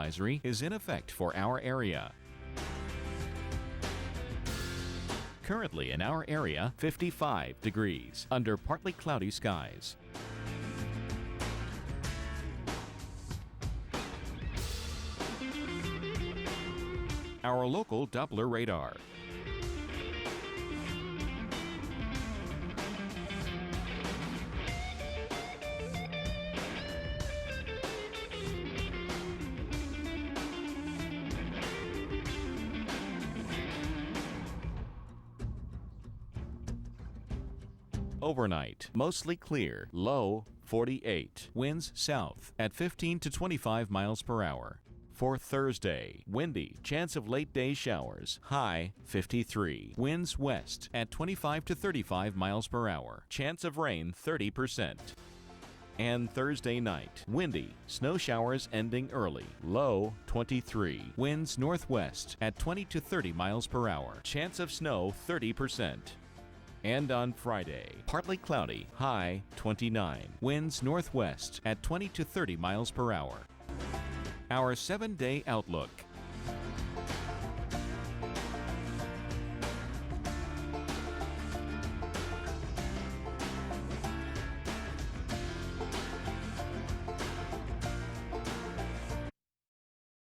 advisory is in effect for our area. Currently in our area, 55 degrees under partly cloudy skies. Our local Doppler radar. Overnight, mostly clear, low 48, winds south at 15 to 25 miles per hour. For Thursday, windy, chance of late day showers, high 53, winds west at 25 to 35 miles per hour, chance of rain 30%. And Thursday night, windy, snow showers ending early, low 23, winds northwest at 20 to 30 miles per hour, chance of snow 30%. And on Friday, partly cloudy, high 29, winds northwest at 20 to 30 miles per hour. Our 7-day outlook.